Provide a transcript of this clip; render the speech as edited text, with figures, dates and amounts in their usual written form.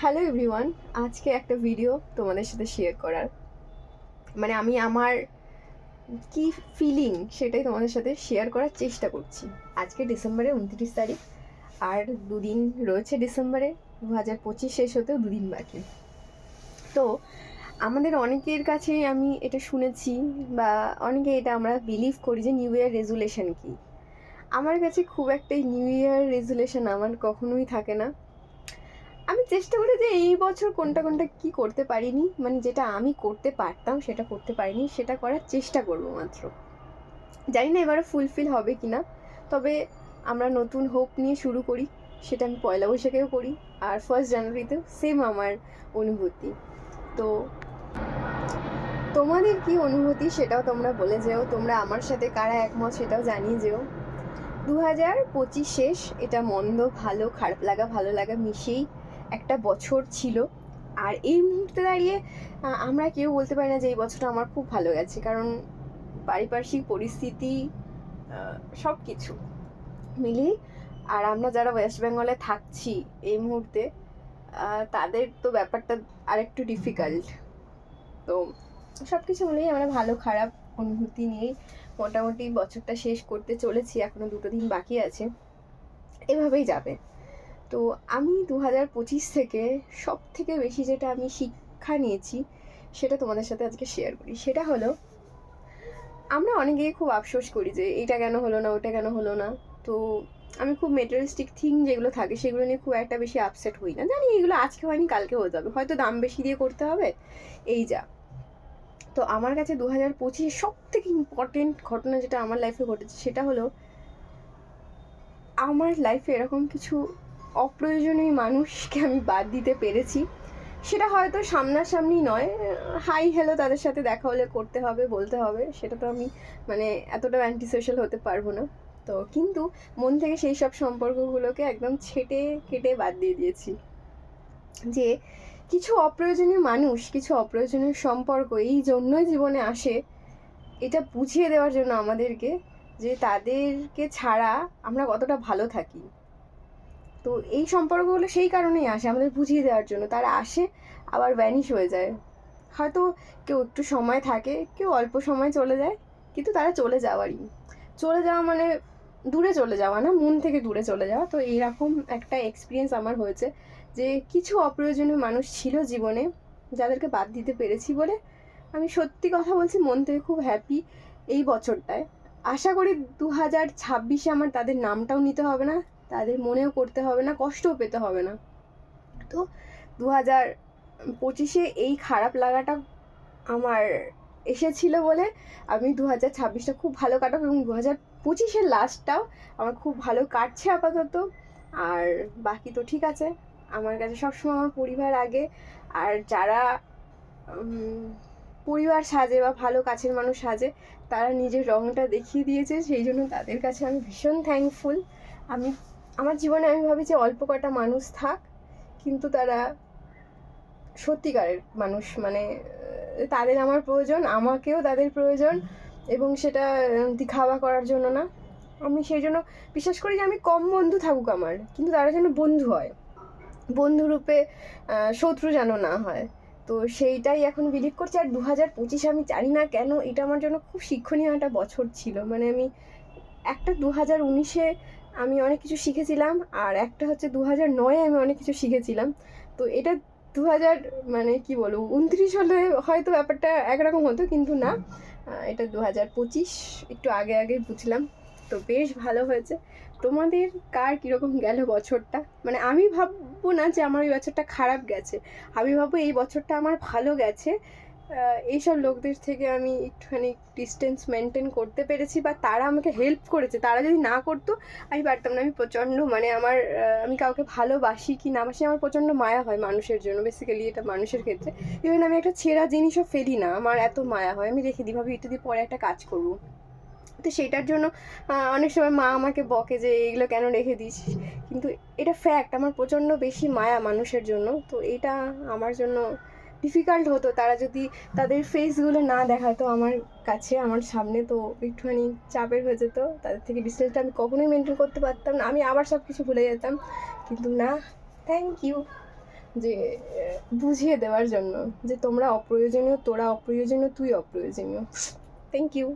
Hello everyone, আজকে একটা video তোমাদের সাথে শেয়ার করার, মানে আমি আমার কি ফিলিং সেটাই তোমাদের সাথে শেয়ার করার চেষ্টা করছি। আজকে ডিসেম্বরের 29 তারিখ, আর দুদিন রয়েছে ডিসেম্বরে। 2025 শেষ হতেও দুদিন বাকি। তো আমাদের অনেকের কাছেই আমি এটা শুনেছি, বা অনেকে এটা আমরা বিলিভ করি যে নিউ ইয়ার রেজুলেশন কি। আমার কাছে খুব একটা নিউ ইয়ার রেজুলেশন আমার কখনোই থাকে না। আমি চেষ্টা করি যে এই বছর কোনটা কোনটা কি করতে পারিনি, মানে যেটা আমি করতে পারতাম সেটা করতে পারিনি, সেটা করার চেষ্টা করব মাত্র। জানি না এবারে ফুলফিল হবে কি না, তবে আমরা নতুন হোপ নিয়ে শুরু করি। সেটা আমি পয়লা বৈশাখেও করি, আর 1 জানুয়ারিতেও সেম আমার অনুভূতি। তো তোমাদের কি অনুভূতি সেটাও তোমরা বলে যেও, তোমরা আমার সাথে কারা একমত সেটাও জানিয়ে যেও। 2025 শেষ, এটা মন্দ ভালো খারাপ লাগা ভালো লাগা মিশিয়েই একটা বছর ছিল। আর এই মুহূর্তে দাঁড়িয়ে আমরা কেউ বলতে পারি না যে এই বছরটা আমার খুব ভালো গেছে, কারণ পারিপার্শ্বিক পরিস্থিতি সব কিছু মিলিয়ে, আর আমরা যারা ওয়েস্ট বেঙ্গলে থাকছি এই মুহূর্তে তাদের তো ব্যাপারটা আরেকটু ডিফিকাল্ট। তো সব কিছু মিলিয়ে আমরা ভালো খারাপ অনুভূতি নিয়েই মোটামুটি বছরটা শেষ করতে চলেছি। এখনও 2 দিন বাকি আছে, এভাবেই যাবে। তো আমি 2025 থেকে সব থেকে বেশি যেটা আমি শিক্ষা নিয়েছি সেটা তোমাদের সাথে আজকে শেয়ার করি। সেটা হলো, আমরা অনেকেই খুব আফসোস করি যে এটা কেন হলো না, ওটা কেন হলো না। তো আমি খুব মেটেরিয়ালিস্টিক থিং যেগুলো থাকে সেগুলো নিয়ে খুব একটা বেশি আপসেট হই না, জানি এগুলো আজকে হয়নি কালকে হয়ে যাবে, হয়তো দাম বেশি দিয়ে করতে হবে, এই যা। তো আমার কাছে 2025 সব থেকে ইম্পর্টেন্ট ঘটনা যেটা আমার লাইফে ঘটেছে সেটা হলো, আমার লাইফে এরকম কিছু অপ্রয়োজনীয় মানুষকে আমি বাদ দিতে পেরেছি। সেটা হয়তো সামনাসামনি নয়, হাই হ্যালো তাদের সাথে দেখা হলে করতে হবে, বলতে হবে, সেটা তো আমি মানে এতটা অ্যান্টি সোশ্যাল হতে পারবো না। তো কিন্তু মন থেকে সেই সব সম্পর্কগুলোকে একদম ছেটে কেটে বাদ দিয়ে দিয়েছি। যে কিছু অপ্রয়োজনীয় মানুষ, কিছু অপ্রয়োজনীয় সম্পর্ক এই জন্যই জীবনে আসে, এটা বুঝিয়ে দেওয়ার জন্য আমাদেরকে যে তাদেরকে ছাড়া আমরা কতটা ভালো থাকি। তো এই সম্পর্কগুলো সেই কারণেই আসে, আমাদের বুঝিয়ে দেওয়ার জন্য। তারা আসে আবার ভ্যানিশ হয়ে যায়, হয়তো কেউ একটু সময় থাকে, কেউ অল্প সময় চলে যায়, কিন্তু তারা চলে যাওয়ারই। চলে যাওয়া মানে দূরে চলে যাওয়া না, মন থেকে দূরে চলে যাওয়া। তো এইরকম একটা এক্সপিরিয়েন্স আমার হয়েছে যে কিছু অপ্রয়োজনীয় মানুষ ছিল জীবনে, যাদেরকে বাদ দিতে পেরেছি বলে আমি সত্যি কথা বলছি মন থেকে খুব হ্যাপি এই বছরটায়। আশা করি 2026-এ আমার তাদের নামটাও নিতে হবে না, তাদের মনেও করতে হবে না, কষ্টও পেতে হবে না। তো 2025-এ এই খারাপ লাগাটা আমার এসেছিল বলে আমি 2026টা খুব ভালো কাটাবো, এবং 2025-এর লাস্টটাও আমার খুব ভালো কাটছে আপাতত। আর বাকি তো ঠিক আছে, আমার কাছে সবসময় আমার পরিবার আগে। আর যারা পরিবার সাজে বা ভালো কাছের মানুষ সাজে, তারা নিজের রঙটা দেখিয়ে দিয়েছে, সেই জন্য তাদের কাছে আমি ভীষণ থ্যাঙ্কফুল। আমি আমার জীবনে আমি ভাবি যে অল্প কটা মানুষ থাক, কিন্তু তারা সত্যিকারের মানুষ, মানে তাদের আমার প্রয়োজন, আমাকেও তাদের প্রয়োজন, এবং সেটা দিখাওয়া করার জন্য না। আমি সেই জন্য বিশ্বাস করি যে আমি কম বন্ধু থাকুক আমার, কিন্তু তারা যেন বন্ধু হয়, বন্ধুরূপে, শত্রু যেন না হয়। তো সেইটাই এখন বিলিভ করছি। আর 2025 আমি জানি না কেন এটা আমার জন্য খুব শিক্ষণীয় একটা বছর ছিল। মানে আমি একটা 2019-এ আমি অনেক কিছু শিখেছিলাম, আর একটা হচ্ছে 2009-এ আমি অনেক কিছু শিখেছিলাম। তো এটা 2000 মানে কি বলবো 29 হলে হয়তো ব্যাপারটা একরকম হতো, কিন্তু না, এটা 2025 একটু আগে আগে বুঝলাম। তো বেশ ভালো হয়েছে। তোমাদের কার কীরকম গেল বছরটা? মানে আমি ভাববো না যে আমার এই বছরটা খারাপ গেছে, আমি ভাববো এই বছরটা আমার ভালো গেছে। এইসব লোকদের থেকে আমি একটুখানি ডিস্টেন্স মেনটেন করতে পেরেছি, বা তারা আমাকে হেল্প করেছে। তারা যদি না করতো আমি পারতাম না। আমি প্রচণ্ড মানে আমার আমি কাউকে ভালোবাসি কি না বাসি, আমার প্রচণ্ড মায়া হয় মানুষের জন্য, বেসিক্যালি এটা মানুষের ক্ষেত্রে। ইভেন আমি একটা ছেঁড়া জিনিসও ফেলি না, আমার এত মায়া হয়, আমি রেখে দিই, ভাবি একটু দিয়ে পরে একটা কাজ করবো। তো সেইটার জন্য অনেক সময় মা আমাকে বকে যে এইগুলো কেন রেখে দিস, কিন্তু এটা ফ্যাক্ট, আমার প্রচণ্ড বেশি মায়া মানুষের জন্য। তো এটা আমার জন্য ডিফিকাল্ট হতো তারা যদি তাদের ফেসগুলো না দেখাতো আমার কাছে, আমার সামনে, তো একটুখানি চাপের হয়ে যেত। তাদের থেকে ডিস্টেন্সটা আমি কখনোই মেনটেন করতে পারতাম না, আমি আবার সব কিছু ভুলে যেতাম। কিন্তু না, থ্যাংক ইউ, যে বুঝিয়ে দেওয়ার জন্য যে তোমরা অপ্রয়োজনীয়, তোরা অপ্রয়োজনীয়, তুই অপ্রয়োজনীয়। Thank you.